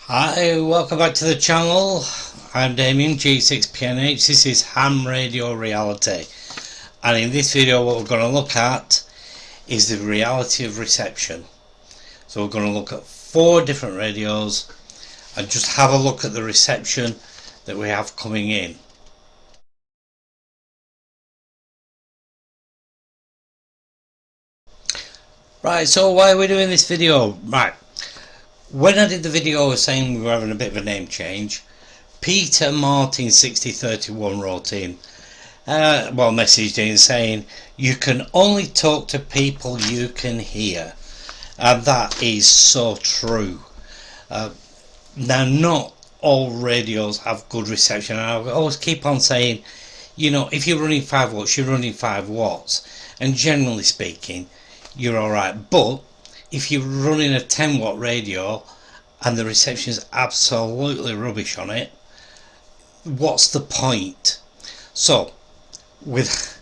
Hi, welcome back to the channel. I'm Damien, G6PNH. This is Ham Radio Reality, and in this video what we're going to look at is the reality of reception. So we're going to look at 4 different radios and just have a look at the reception that we have coming in. Right, so why are we doing this video? Right, when I did the video saying we were having a bit of a name change, Peter Martin 6031 wrote in, messaged in saying you can only talk to people you can hear, and that is so true. Now, not all radios have good reception, and I always keep on saying, you know, if you're running 5 watts, you're running 5 watts, and generally speaking you're alright. But if you're running a 10 watt radio and the reception is absolutely rubbish on it, what's the point? So with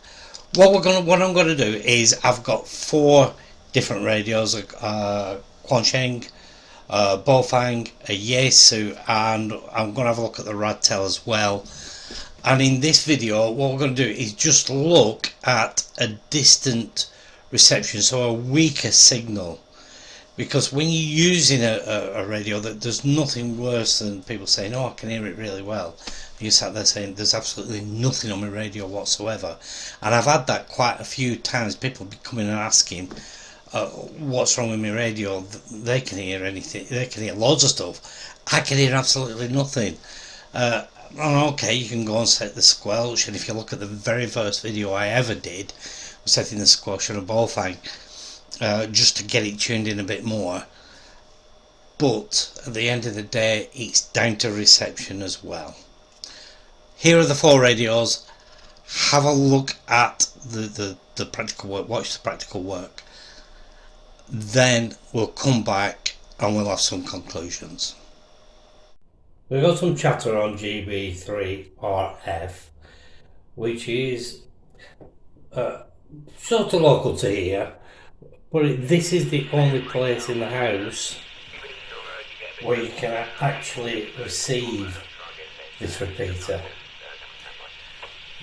what I'm going to do is I've got 4 different radios, Quansheng Baofeng, Yaesu, and I'm going to have a look at the Radtel as well. And in this video what we're going to do is just look at a distant reception, so a weaker signal, because when you're using a radio, that there's nothing worse than people saying, oh, I can hear it really well. You sat there saying there's absolutely nothing on my radio whatsoever. And I've had that quite a few times. People be coming and asking what's wrong with my radio. They can hear anything, they can hear loads of stuff. I can hear absolutely nothing. Okay, you can go and set the squelch, and if you look at the very first video I ever did, setting the squelch on a Baofeng, just to get it tuned in a bit more. But at the end of the day, it's down to reception as well. Here are the 4 radios. Have a look at the practical work, watch the practical work, then we'll come back and we'll have some conclusions. We've got some chatter on GB3RF, which is sort of local to here, but this is the only place in the house where you can actually receive this repeater.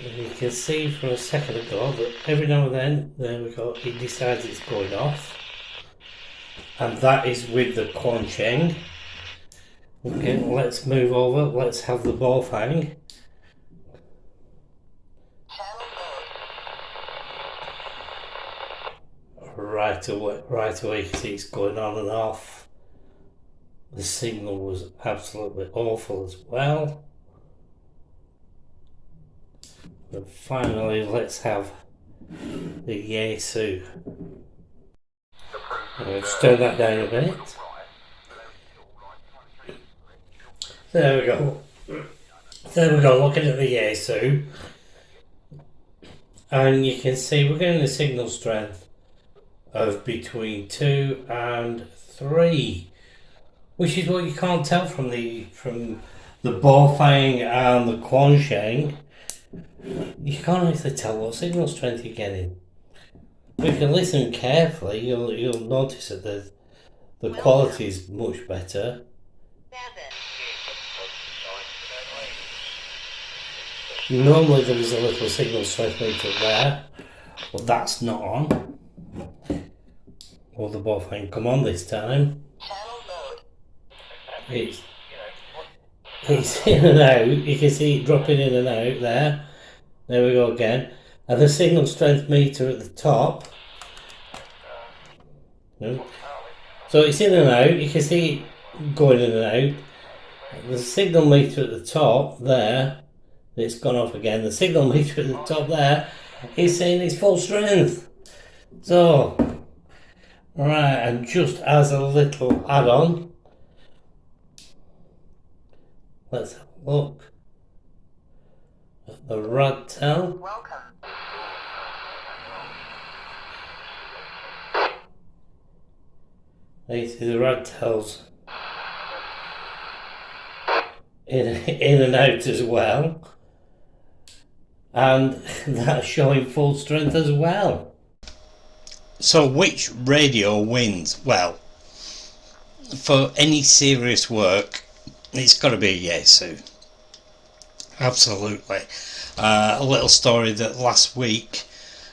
And you can see from a second ago that every now and then, there we go, it decides it's going off, and that is with the Quansheng. Okay, let's move over, let's have the Baofeng. Right away you can see it's going on and off. The signal was absolutely awful as well. And finally, let's have the Yaesu. Let's turn that down a bit. There we go. There we go, looking at the Yaesu. And you can see we're getting a signal strength of between 2 and 3, which is what you can't tell from the Baofeng and the Quansheng. You can't actually tell what signal strength you're getting. But if you listen carefully, you'll notice that the quality is much better. Normally there is a little signal strength meter there, but that's not on. Will the Baofeng come on this time? It's in and out. You can see it dropping in and out there. There we go again. And the signal strength meter at the top. So it's in and out. You can see it going in and out. The signal meter at the top there, it's gone off again. The signal meter at the top there is saying it's full strength. So, right, and just as a little add-on, let's have a look at the Radtel. Welcome. You see the Radtels in and out as well, and that's showing full strength as well. So which radio wins? Well, for any serious work, it's got to be a Yaesu. Absolutely. A little story that last week,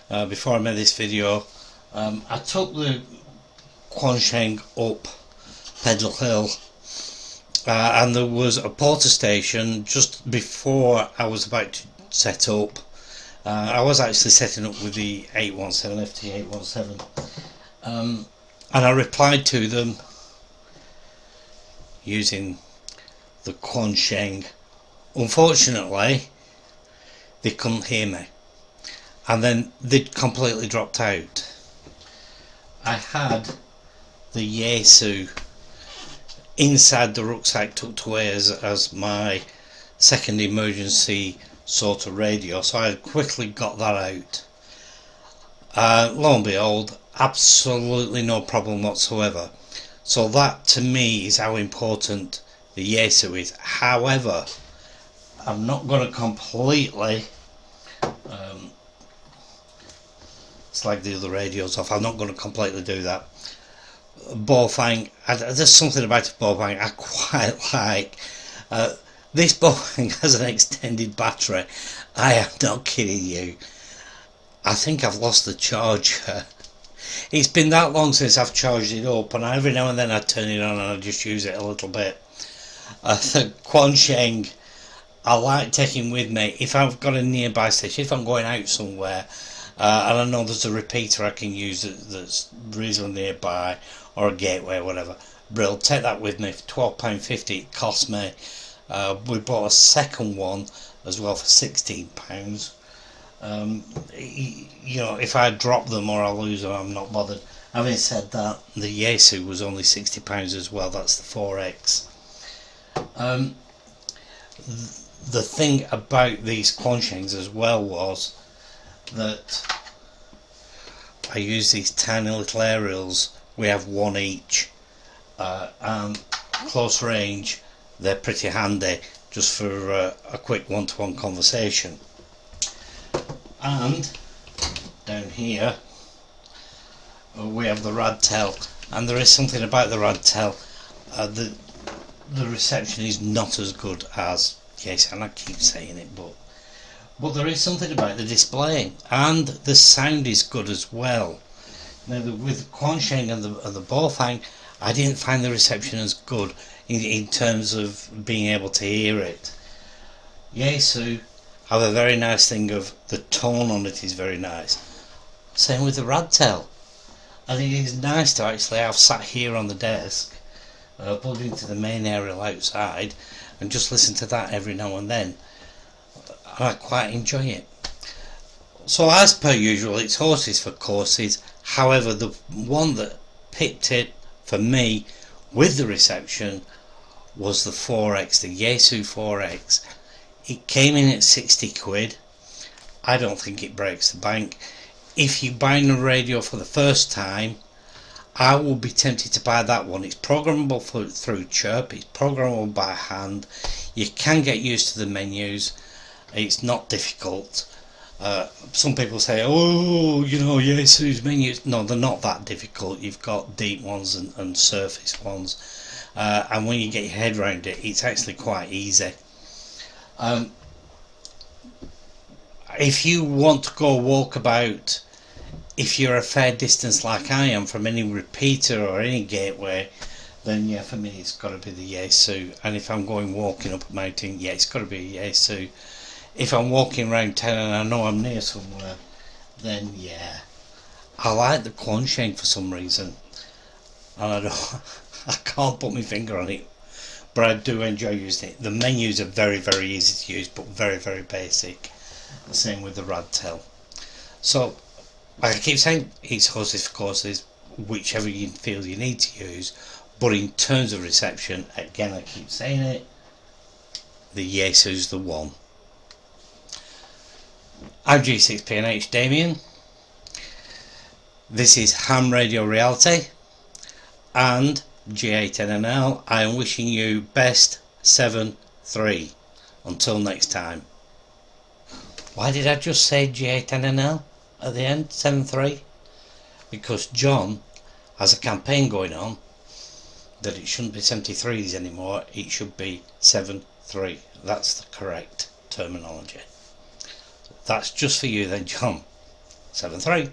before I made this video, I took the Quansheng up Pedal Hill, and there was a porter station just before I was about to set up. I was actually setting up with the 817 FT817, and I replied to them using the Quansheng. Unfortunately, they couldn't hear me, and then they'd completely dropped out. I had the Yaesu inside the rucksack tucked away as my second emergency sort of radio, so I quickly got that out. Lo and behold, absolutely no problem whatsoever. So that to me is how important the Yaesu is. However, I'm not going to completely slag the other radios off. I'm not going to completely do that. Baofeng, there's something about a Baofeng I quite like. This Baofeng has an extended battery. I am not kidding you. I think I've lost the charger. It's been that long since I've charged it up, and every now and then I turn it on and I just use it a little bit. The Quansheng I like taking with me if I've got a nearby station, if I'm going out somewhere, and I know there's a repeater I can use that's reasonably nearby, or a gateway or whatever. Brill, take that with me for £12.50 it cost me. We bought a second one as well for £16. You know, if I drop them or I lose them, I'm not bothered. Having said that, the Yaesu was only £60 as well. That's the 4X. The thing about these Quanshengs as well was that I use these tiny little aerials. We have one each, and close range they're pretty handy just for a quick one-to-one conversation. And down here we have the Radtel, and there is something about the Radtel. The reception is not as good as, yes, and I keep saying it, but there is something about the display, and the sound is good as well. Now with Quansheng and the Baofeng, I didn't find the reception as good in terms of being able to hear it. Yaesu have a very nice thing of the tone on it is very nice. Same with the Radtel, and it is nice to actually have sat here on the desk, plugged into the main aerial outside, and just listen to that every now and then. I quite enjoy it. So as per usual, it's horses for courses. However, the one that picked it for me with the reception was the 4X, the Yaesu 4X. It came in at 60 quid. I don't think it breaks the bank. If you buy a radio for the first time, I will be tempted to buy that one. It's programmable through Chirp, it's programmable by hand. You can get used to the menus. It's not difficult. Some people say, oh, you know, Yaesu's menus. No, they're not that difficult. You've got deep ones and surface ones, and when you get your head around it, it's actually quite easy. If you want to go walkabout, if you're a fair distance like I am from any repeater or any gateway, then yeah, for me it's got to be the Yaesu. And if I'm going walking up a mountain, yeah, it's got to be a Yaesu. If I'm walking around town and I know I'm near somewhere, then yeah, I like the Quansheng for some reason, and I can't put my finger on it, but I do enjoy using it. The menus are very, very easy to use, but very, very basic. The same with the Radtel. So, like I keep saying, it's horses for courses, whichever you feel you need to use. But in terms of reception, again, I keep saying it, the Yaesu's the one. I'm G6PNH Damien. This is Ham Radio Reality and G8NNL. I am wishing you best 7-3. Until next time. Why did I just say G8NNL at the end? 7-3? Because John has a campaign going on that it shouldn't be 73s anymore, it should be 7-3. That's the correct terminology. That's just for you then, John. 7-3.